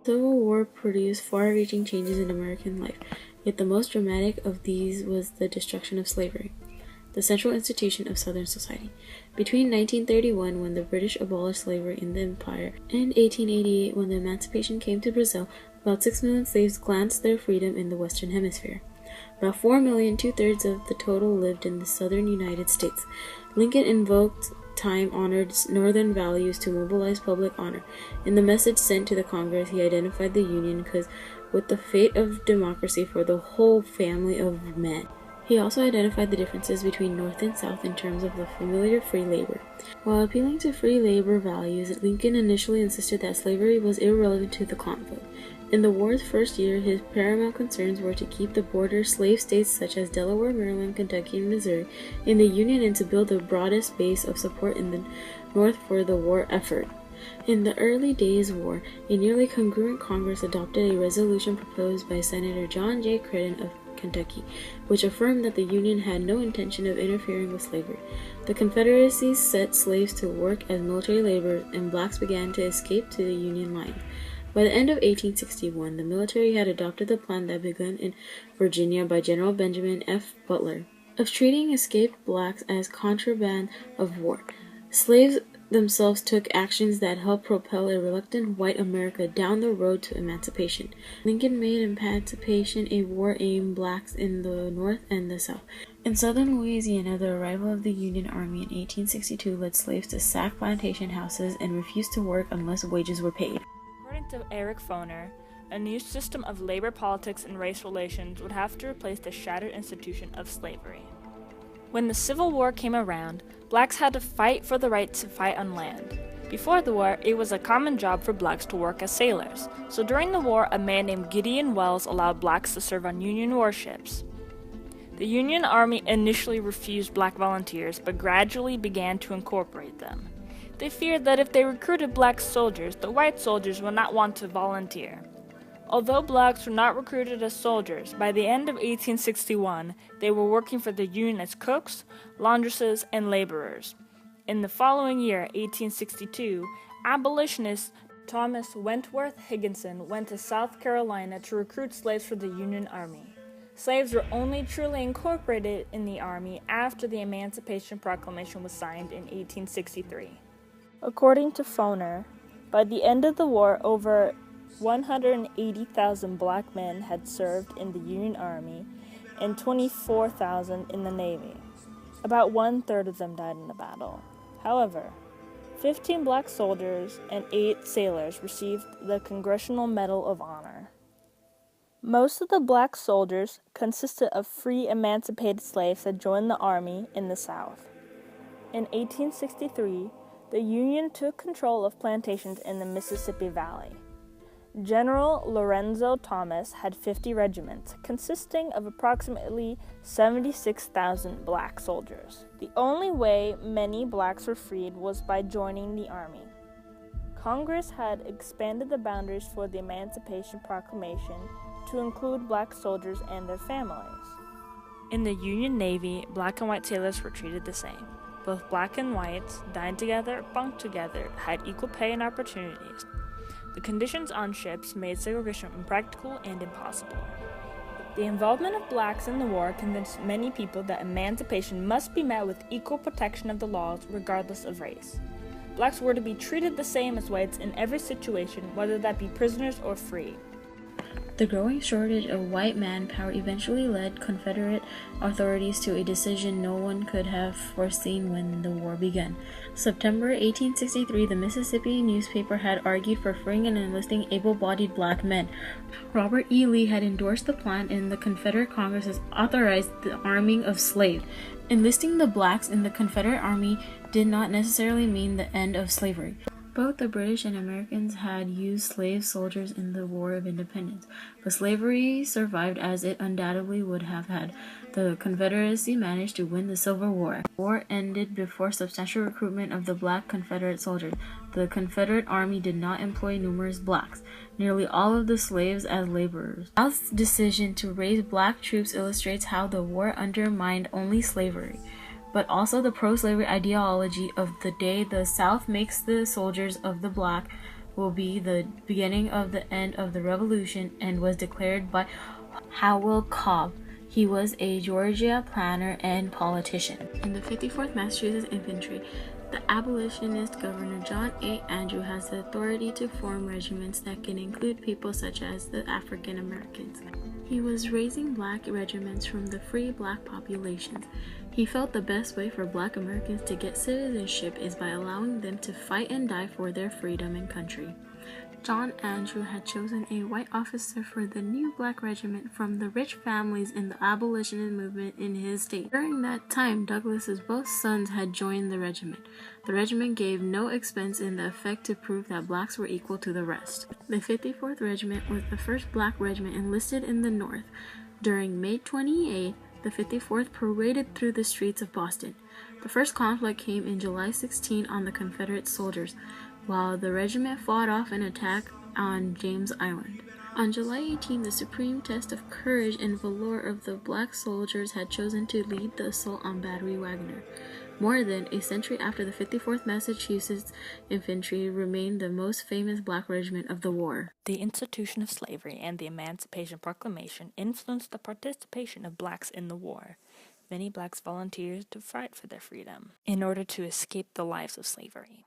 Civil War produced far-reaching changes in American life, yet the most dramatic of these was the destruction of slavery, the central institution of Southern society. Between 1931, when the British abolished slavery in the empire, and 1888, when the emancipation came to Brazil, about 6 million slaves glanced their freedom in the Western Hemisphere. About 4 million, two-thirds of the total, lived in the southern United States. Lincoln invoked time-honored Northern values to mobilize public honor. In the message sent to the Congress, he identified the Union with the fate of democracy for the whole family of men. He also identified the differences between North and South in terms of the familiar free labor. While appealing to free labor values, Lincoln initially insisted that slavery was irrelevant to the conflict. In the war's first year, his paramount concerns were to keep the border slave states such as Delaware, Maryland, Kentucky, and Missouri in the Union and to build the broadest base of support in the North for the war effort. In the early days war, a nearly congruent Congress adopted a resolution proposed by Senator John J. Crittenden of Kentucky, which affirmed that the Union had no intention of interfering with slavery. The Confederacy set slaves to work as military laborers, and blacks began to escape to the Union lines. By the end of 1861, the military had adopted the plan that begun in Virginia by General Benjamin F. Butler of treating escaped blacks as contraband of war. Slaves themselves took actions that helped propel a reluctant white America down the road to emancipation. Lincoln made emancipation a war aimed blacks in the North and the South. In southern Louisiana, the arrival of the Union Army in 1862 led slaves to sack plantation houses and refuse to work unless wages were paid. According to Eric Foner, a new system of labor politics and race relations would have to replace the shattered institution of slavery. When the Civil War came around, blacks had to fight for the right to fight on land. Before the war, it was a common job for blacks to work as sailors, so during the war, a man named Gideon Welles allowed blacks to serve on Union warships. The Union Army initially refused black volunteers, but gradually began to incorporate them. They feared that if they recruited black soldiers, the white soldiers would not want to volunteer. Although blacks were not recruited as soldiers, by the end of 1861, they were working for the Union as cooks, laundresses, and laborers. In the following year, 1862, abolitionist Thomas Wentworth Higginson went to South Carolina to recruit slaves for the Union Army. Slaves were only truly incorporated in the Army after the Emancipation Proclamation was signed in 1863. According to Foner, by the end of the war, over 180,000 black men had served in the Union Army and 24,000 in the Navy. About 1/3 of them died in the battle. However, 15 black soldiers and 8 sailors received the Congressional Medal of Honor. Most of the black soldiers consisted of free emancipated slaves that joined the Army in the South. In 1863, the Union took control of plantations in the Mississippi Valley. General Lorenzo Thomas had 50 regiments, consisting of approximately 76,000 black soldiers. The only way many blacks were freed was by joining the Army. Congress had expanded the boundaries for the Emancipation Proclamation to include black soldiers and their families. In the Union Navy, black and white sailors were treated the same. Both black and whites dined together, bunked together, had equal pay and opportunities. The conditions on ships made segregation impractical and impossible. The involvement of blacks in the war convinced many people that emancipation must be met with equal protection of the laws regardless of race. Blacks were to be treated the same as whites in every situation, whether that be prisoners or free. The growing shortage of white manpower eventually led Confederate authorities to a decision no one could have foreseen when the war began. September 1863, the Mississippi newspaper had argued for freeing and enlisting able-bodied black men. Robert E. Lee had endorsed the plan, and the Confederate Congress has authorized the arming of slaves. Enlisting the blacks in the Confederate Army did not necessarily mean the end of slavery. Both the British and Americans had used slave soldiers in the War of Independence, but slavery survived as it undoubtedly would have had the Confederacy managed to win the Civil War. The war ended before substantial recruitment of the black Confederate soldiers. The Confederate Army did not employ numerous blacks, nearly all of the slaves as laborers. South's decision to raise black troops illustrates how the war undermined only slavery, but also the pro-slavery ideology of the day. The South makes the soldiers of the black will be the beginning of the end of the revolution and was declared by Howell Cobb. He was a Georgia planner and politician. In the 54th Massachusetts Infantry, the abolitionist Governor John A. Andrew has the authority to form regiments that can include people such as the African Americans. He was raising black regiments from the free black populations. He felt the best way for black Americans to get citizenship is by allowing them to fight and die for their freedom and country. John Andrew had chosen a white officer for the new black regiment from the rich families in the abolitionist movement in his state. During that time, Douglas's both sons had joined the regiment. The regiment gave no expense in the effect to prove that blacks were equal to the rest. The 54th Regiment was the first black regiment enlisted in the North. During May 28, the 54th paraded through the streets of Boston. The first conflict came in July 16 on the Confederate soldiers, while the regiment fought off an attack on James Island. On July 18, the supreme test of courage and valor of the black soldiers had chosen to lead the assault on Battery Wagner. More than a century after, the 54th Massachusetts Infantry remained the most famous black regiment of the war. The institution of slavery and the Emancipation Proclamation influenced the participation of blacks in the war. Many blacks volunteered to fight for their freedom in order to escape the lives of slavery.